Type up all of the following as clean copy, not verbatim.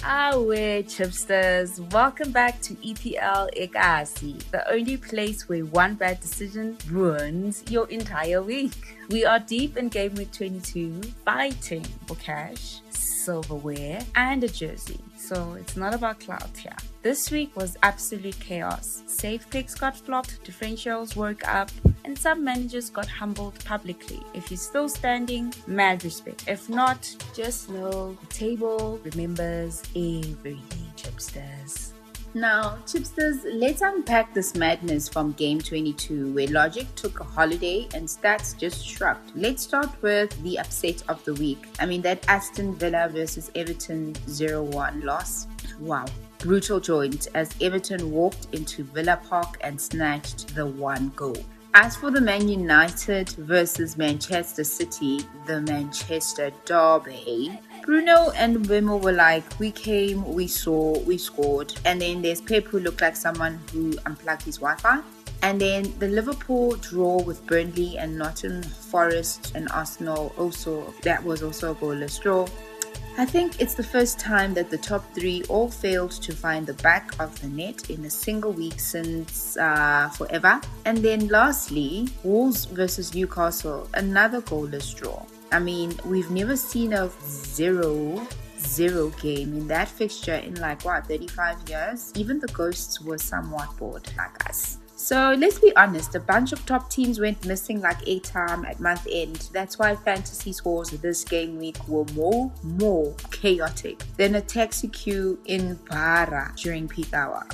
We're Chipsters. Welcome back to EPL eKasi, the only place where one bad decision ruins your entire week. We are deep in Gameweek 22, fighting for cash, silverware, and a jersey. So it's not about clout here. This week was absolute chaos. Safe picks got flopped, differentials woke up, and some managers got humbled publicly. If you're still standing, mad respect. If not, just know the table remembers everything, Chipsters. Now, Chipsters, let's unpack this madness from Game 22, where logic took a holiday and stats just shrugged. Let's start with the upset of the week. That Aston Villa versus Everton 0-1 loss. Wow. Brutal joint as Everton walked into Villa Park and snatched the one goal. As for the Man United versus Manchester City, the Manchester derby, Bruno and Wimmer were like, we came, we saw, we scored. And then there's Pep, who looked like someone who unplugged his Wi-Fi. And then the Liverpool draw with Burnley and Nottingham Forest and Arsenal, that was also a goalless draw. I think it's the first time that the top three all failed to find the back of the net in a single week since forever. And then lastly, Wolves versus Newcastle, another goalless draw. We've never seen a 0-0 game in that fixture in 35 years? Even the ghosts were somewhat bored like us. So let's be honest, a bunch of top teams went missing like airtime at month end. That's why fantasy scores this game week were more chaotic than a taxi queue in Para during peak hour.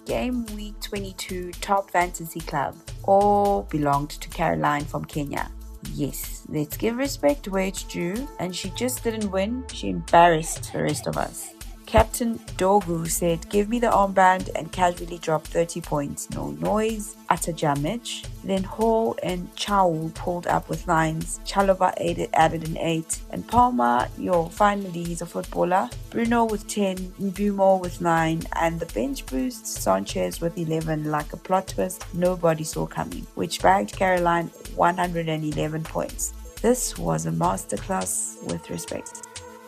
Game week 22 top fantasy club all belonged to Caroline from Kenya. Yes, let's give respect where it's due, and she just didn't win, she embarrassed the rest of us. Captain Dogu said, give me the armband, and casually dropped 30 points. No noise, utter damage. Then Hall and Chow pulled up with 9s. Chalova added an 8. And Palmer, finally he's a footballer. Bruno with 10, Mbumo with 9. And the bench boost, Sanchez with 11, like a plot twist nobody saw coming, which bagged Caroline 111 points. This was a masterclass with respect.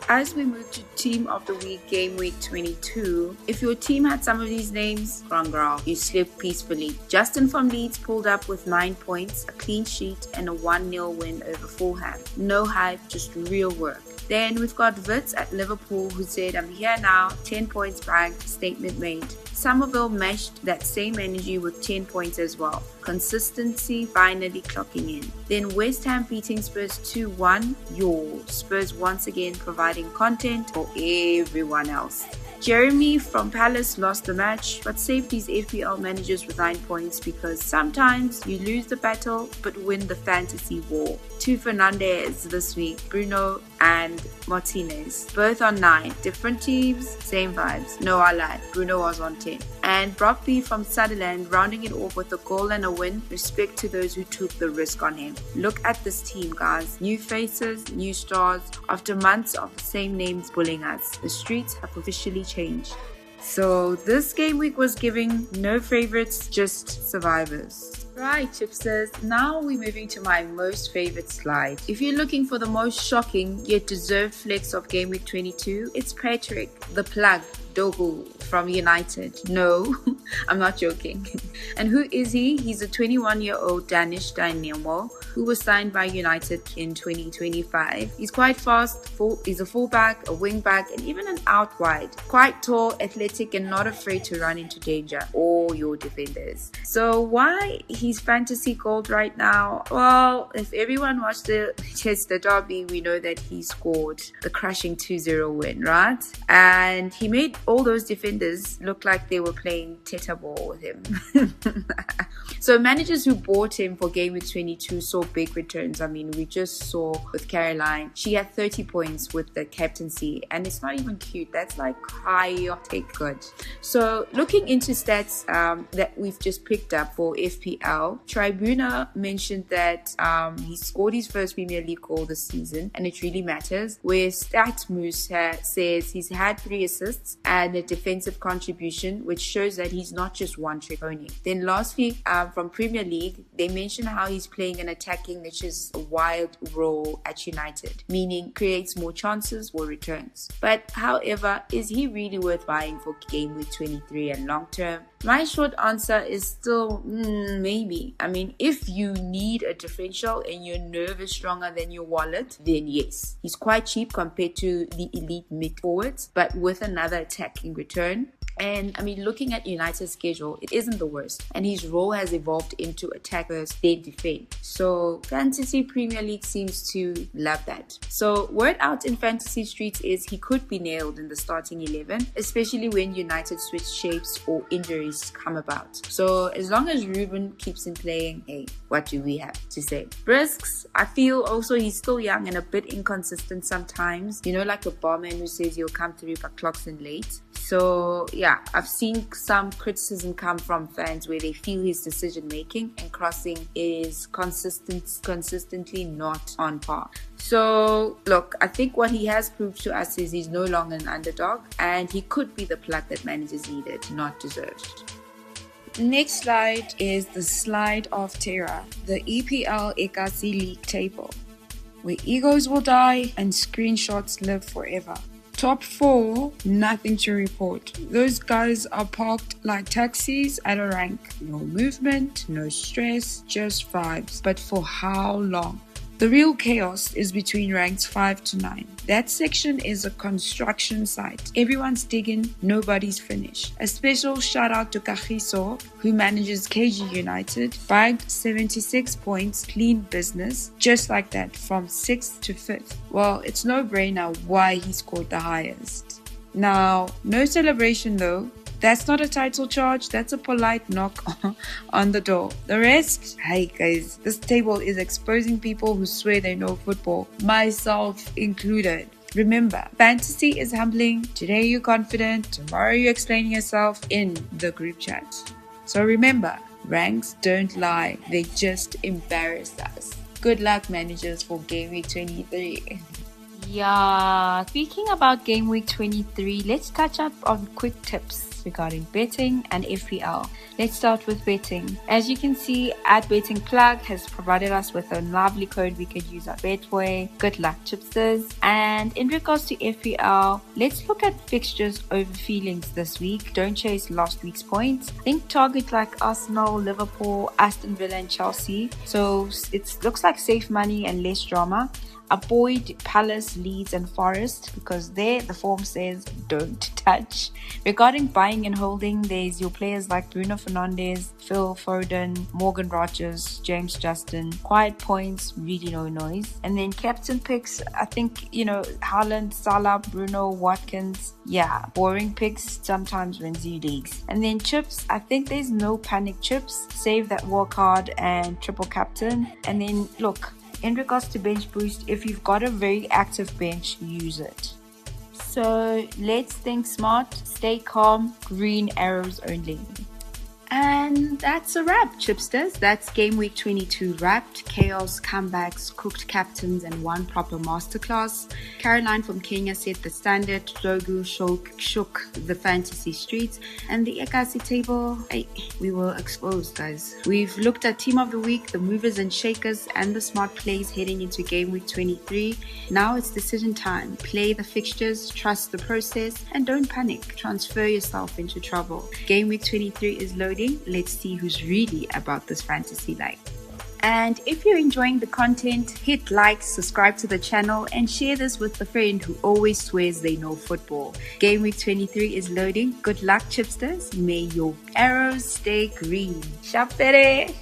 As we move to Team of the Week, Game Week 22, if your team had some of these names, congrats, you slept peacefully. Justin from Leeds pulled up with 9 points, a clean sheet, and a 1-0 win over Fulham. No hype, just real work. Then we've got Wits at Liverpool, who said, I'm here now, 10 points bagged, statement made. Somerville matched that same energy with 10 points as well. Consistency finally clocking in. Then West Ham beating Spurs 2-1. Spurs once again providing content for everyone else. Jeremy from Palace lost the match, but saved his FPL managers with 9 points, because sometimes you lose the battle but win the fantasy war. 2 Fernandez this week, Bruno and Martinez, both on 9. Different teams, same vibes. No, I lied, Bruno was on 10. And Brock B from Sutherland rounding it off with a goal and a win. Respect to those who took the risk on him. Look at this team, guys. New faces, new stars. After months of the same names bullying us, the streets have officially changed. So this game week was giving no favorites, just survivors. Right, Chipsters, now we're moving to my most favorite slide. If you're looking for the most shocking yet deserved flex of Game Week 22, it's Patrick, the plug, Dogu from United. No, I'm not joking. And who is he? He's a 21-year-old Danish dynamo who was signed by United in 2025. He's quite fast, he's a fullback, a wingback, and even an out wide. Quite tall, athletic, and not afraid to run into danger, all your defenders. So why he's fantasy gold right now? Well, if everyone watched the Chester derby, we know that he scored the crushing 2-0 win, right? And he made all those defenders look like they were playing teta ball with him. So managers who bought him for Game Week 22 saw big returns. We just saw with Caroline, she had 30 points with the captaincy, and it's not even cute. That's like chaotic good. So looking into stats that we've just picked up for FPL, Tribuna mentioned that he scored his first Premier League goal this season, and it really matters. Where StatMoose says he's had 3 assists and a defensive contribution, which shows that he's he's not just one trick pony. Then lastly, from Premier League, they mention how he's playing an attacking, which is a wild role at United, meaning creates more chances or returns. But however, is he really worth buying for game week 23 and long term? My short answer is still maybe. I mean, if you need a differential and your nerve is stronger than your wallet, then yes. He's quite cheap compared to the elite mid forwards, but with another attack in return. And I mean, looking at United's schedule, it isn't the worst. And his role has evolved into attack first, then defend. So Fantasy Premier League seems to love that. So word out in fantasy streets is he could be nailed in the starting 11, especially when United switch shapes or injuries come about. So as long as Ruben keeps in playing, hey, what do we have to say? Risks, I feel also he's still young and a bit inconsistent sometimes. You know, like a barman who says he'll come through but clocks in late. So yeah, I've seen some criticism come from fans where they feel his decision making and crossing is consistently not on par. So look, I think what he has proved to us is he's no longer an underdog and he could be the plug that managers needed, not deserved. Next slide is the slide of terror, the EPL eKasi league table, where egos will die and screenshots live forever. Top 4, nothing to report. Those guys are parked like taxis at a rank. No movement, no stress, just vibes. But for how long? The real chaos is between ranks 5 to 9. That section is a construction site. Everyone's digging, nobody's finished. A special shout out to Kagiso, who manages KG United, bagged 76 points, clean business, just like that, from 6th to 5th. Well, it's no brainer why he scored the highest. Now, no celebration though. That's not a title charge, that's a polite knock on the door. The rest, hey guys, this table is exposing people who swear they know football, myself included. Remember, fantasy is humbling. Today you're confident, tomorrow you're explaining yourself in the group chat. So remember, ranks don't lie, they just embarrass us. Good luck managers for game week 23. Yeah, speaking about game week 23, let's touch up on quick tips regarding betting and FPL. Let's start with betting. As you can see, Betting Plug has provided us with a lovely code we could use at Betway. Good luck, Chipsters. And in regards to FPL, let's look at fixtures over feelings this week. Don't chase last week's points. Think target like Arsenal, Liverpool, Aston Villa and Chelsea. So it looks like safe money and less drama. Avoid Palace, Leeds and Forest because there the form says don't touch. Regarding buying and holding, there's your players like Bruno Fernandes, Phil Foden, Morgan Rogers, James Justin. Quiet points, really no noise. And then captain picks, I think, Haaland, Salah, Bruno, Watkins. Yeah, boring picks sometimes wins you leagues. And then chips, I think there's no panic chips. Save that war card and triple captain. And then look, in regards to bench boost, if you've got a very active bench, use it. So let's think smart, stay calm, green arrows only. And that's a wrap, Chipsters. That's game week 22 wrapped. Chaos, comebacks, cooked captains, and one proper masterclass. Caroline from Kenya set the standard. Zogu shook the fantasy streets. And the eKasi table, we were exposed, guys. We've looked at team of the week, the movers and shakers, and the smart plays heading into game week 23. Now it's decision time. Play the fixtures, trust the process, and don't panic. Transfer yourself into trouble. Game week 23 is loading. Let's see who's really about this fantasy life. And if you're enjoying the content, hit like, subscribe to the channel, and share this with a friend who always swears they know football. Game week 23 is loading. Good luck, Chipsters. May your arrows stay green. Shapere!